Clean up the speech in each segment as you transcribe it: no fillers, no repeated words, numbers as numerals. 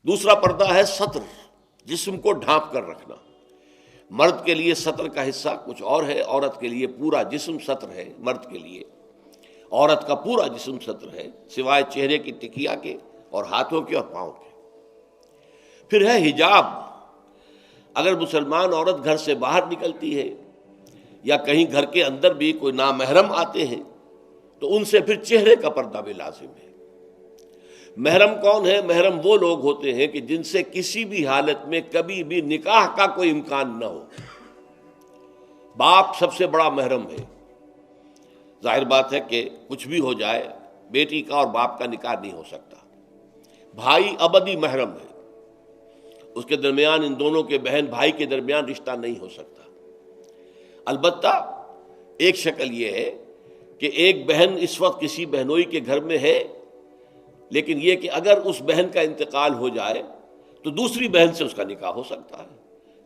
دوسرا پردہ ہے سطر، جسم کو ڈھانپ کر رکھنا۔ مرد کے لیے سطر کا حصہ کچھ اور ہے، عورت کے لیے پورا جسم سطر ہے۔ مرد کے لیے عورت کا پورا جسم سطر ہے، سوائے چہرے کی ٹکیا کے اور ہاتھوں کے اور پاؤں کے۔ پھر ہے حجاب، اگر مسلمان عورت گھر سے باہر نکلتی ہے یا کہیں گھر کے اندر بھی کوئی نامحرم آتے ہیں تو ان سے پھر چہرے کا پردہ بھی لازم ہے۔ محرم کون ہے؟ محرم وہ لوگ ہوتے ہیں کہ جن سے کسی بھی حالت میں کبھی بھی نکاح کا کوئی امکان نہ ہو۔ باپ سب سے بڑا محرم ہے، ظاہر بات ہے کہ کچھ بھی ہو جائے بیٹی کا اور باپ کا نکاح نہیں ہو سکتا۔ بھائی ابدی محرم ہے، اس کے درمیان، ان دونوں کے بہن بھائی کے درمیان رشتہ نہیں ہو سکتا۔ البتہ ایک شکل یہ ہے کہ ایک بہن اس وقت کسی بہنوئی کے گھر میں ہے، لیکن یہ کہ اگر اس بہن کا انتقال ہو جائے تو دوسری بہن سے اس کا نکاح ہو سکتا ہے،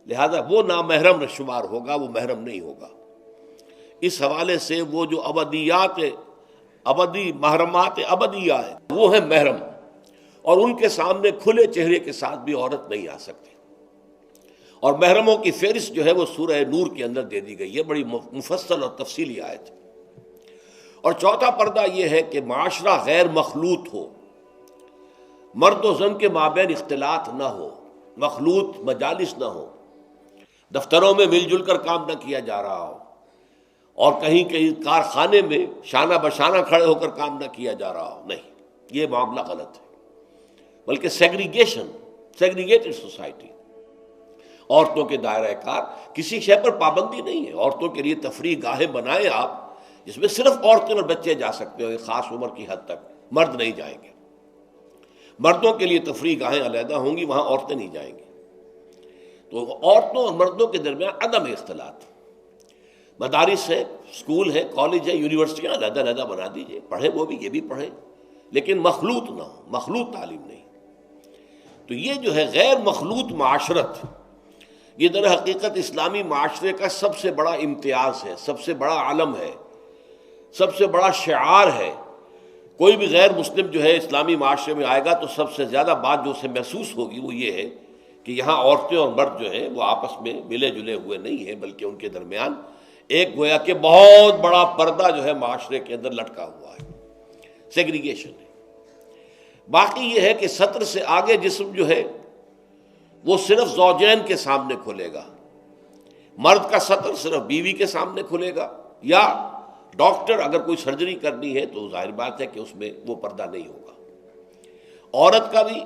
لہذا وہ نامحرم شمار ہوگا، وہ محرم نہیں ہوگا۔ اس حوالے سے وہ جو ابدی محرمات ابدیہ ہے وہ ہیں محرم، اور ان کے سامنے کھلے چہرے کے ساتھ بھی عورت نہیں آ سکتی۔ اور محرموں کی فہرست جو ہے وہ سورہ نور کے اندر دے دی گئی ہے، بڑی مفصل اور تفصیلی آیت ہے۔ اور چوتھا پردہ یہ ہے کہ معاشرہ غیر مخلوط ہو، مرد و زن کے مابین اختلاط نہ ہو، مخلوط مجالس نہ ہو، دفتروں میں مل جل کر کام نہ کیا جا رہا ہو، اور کہیں کہیں کارخانے میں شانہ بشانہ کھڑے ہو کر کام نہ کیا جا رہا ہو، نہیں، یہ معاملہ غلط ہے۔ بلکہ سیگریگیٹڈ سوسائٹی، عورتوں کے دائرہ کار، کسی شے پر پابندی نہیں ہے۔ عورتوں کے لیے تفریح گاہیں بنائیں آپ، جس میں صرف عورتیں اور بچے جا سکتے ہو ایک خاص عمر کی حد تک، مرد نہیں جائیں گے۔ مردوں کے لیے تفریح گاہیں علیحدہ ہوں گی، وہاں عورتیں نہیں جائیں گی۔ تو عورتوں اور مردوں کے درمیان عدم اختلاط، مدارس ہے، اسکول ہے، کالج ہے، یونیورسٹیاں علیحدہ علیحدہ بنا دیجئے، پڑھیں وہ بھی، یہ بھی پڑھیں، لیکن مخلوط نہ ہو، مخلوط تعلیم نہیں۔ تو یہ جو ہے غیر مخلوط معاشرت، یہ در حقیقت اسلامی معاشرے کا سب سے بڑا امتیاز ہے، سب سے بڑا علم ہے، سب سے بڑا شعار ہے۔ کوئی بھی غیر مسلم جو ہے اسلامی معاشرے میں آئے گا تو سب سے زیادہ بات جو اسے محسوس ہوگی وہ یہ ہے کہ یہاں عورتیں اور مرد جو ہیں وہ آپس میں ملے جلے ہوئے نہیں ہیں، بلکہ ان کے درمیان ایک گویا کہ بہت بڑا پردہ جو ہے معاشرے کے اندر لٹکا ہوا ہے، سیگریگیشن ہے۔ باقی یہ ہے کہ سطر سے آگے جسم جو ہے وہ صرف زوجین کے سامنے کھلے گا، مرد کا سطر صرف بیوی کے سامنے کھلے گا، یا ڈاکٹر اگر کوئی سرجری کرنی ہے تو ظاہر بات ہے کہ اس میں وہ پردہ نہیں ہوگا۔ عورت کا بھی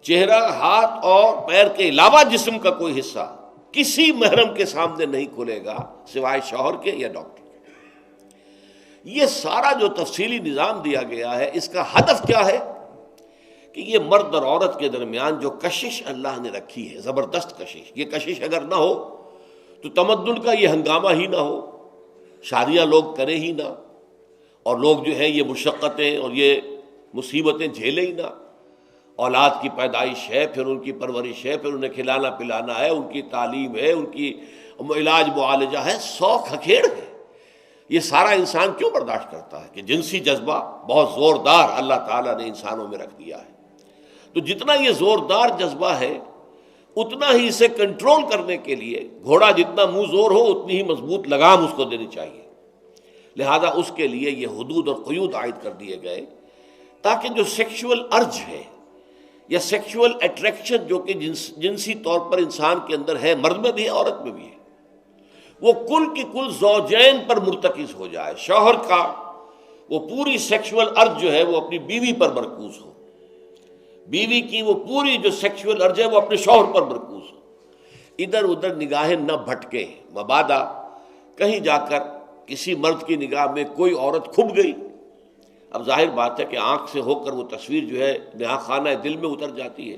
چہرہ، ہاتھ اور پیر کے علاوہ جسم کا کوئی حصہ کسی محرم کے سامنے نہیں کھلے گا سوائے شوہر کے یا ڈاکٹر کے۔ یہ سارا جو تفصیلی نظام دیا گیا ہے، اس کا ہدف کیا ہے کہ یہ مرد اور عورت کے درمیان جو کشش اللہ نے رکھی ہے، زبردست کشش، یہ کشش اگر نہ ہو تو تمدن کا یہ ہنگامہ ہی نہ ہو، شادیاں لوگ کریں ہی نہ، اور لوگ جو ہیں یہ مشقتیں اور یہ مصیبتیں جھیلیں ہی نہ۔ اولاد کی پیدائش ہے، پھر ان کی پرورش ہے، پھر انہیں کھلانا پلانا ہے، ان کی تعلیم ہے، ان کی علاج معالجہ ہے، سو کھکھیڑ ہے۔ یہ سارا انسان کیوں برداشت کرتا ہے کہ جنسی جذبہ بہت زوردار اللہ تعالیٰ نے انسانوں میں رکھ دیا ہے۔ تو جتنا یہ زوردار جذبہ ہے اتنا ہی اسے کنٹرول کرنے کے لیے گھوڑا جتنا منہ زور ہو اتنی ہی مضبوط لگام اس کو دینی چاہیے۔ لہذا اس کے لیے یہ حدود اور قیود عائد کر دیے گئے تاکہ جو سیکشول ارج ہے یا سیکشول اٹریکشن جو کہ جنسی طور پر انسان کے اندر ہے، مرد میں بھی ہے عورت میں بھی ہے، وہ کل کی کل زوجین پر مرتکز ہو جائے۔ شوہر کا وہ پوری سیکشول ارج جو ہے وہ اپنی بیوی پر مرکوز ہو، بیوی کی وہ پوری جو سیکشول ارج ہے وہ اپنے شوہر پر مرکوز ہو، ادھر ادھر نگاہیں نہ بھٹکیں۔ مبادا کہیں جا کر کسی مرد کی نگاہ میں کوئی عورت کھب گئی، اب ظاہر بات ہے کہ آنکھ سے ہو کر وہ تصویر جو ہے نہا خانہ دل میں اتر جاتی ہے،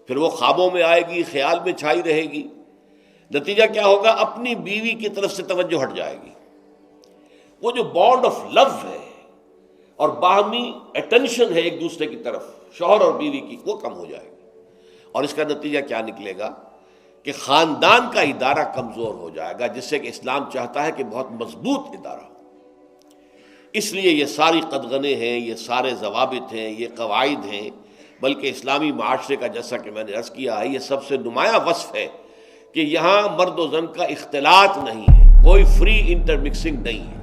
پھر وہ خوابوں میں آئے گی، خیال میں چھائی رہے گی، نتیجہ کیا ہوگا؟ اپنی بیوی کی طرف سے توجہ ہٹ جائے گی، وہ جو بانڈ آف لو ہے اور باہمی اٹینشن ہے ایک دوسرے کی طرف شوہر اور بیوی کی، وہ کم ہو جائے گی، اور اس کا نتیجہ کیا نکلے گا کہ خاندان کا ادارہ کمزور ہو جائے گا، جس سے کہ اسلام چاہتا ہے کہ بہت مضبوط ادارہ ہو۔ اس لیے یہ ساری قدغنیں ہیں، یہ سارے ضوابط ہیں، یہ قواعد ہیں بلکہ اسلامی معاشرے کا جیسا کہ میں نے عرض کیا ہے یہ سب سے نمایاں وصف ہے کہ یہاں مرد و زن کا اختلاط نہیں ہے، کوئی فری انٹر مکسنگ نہیں ہے۔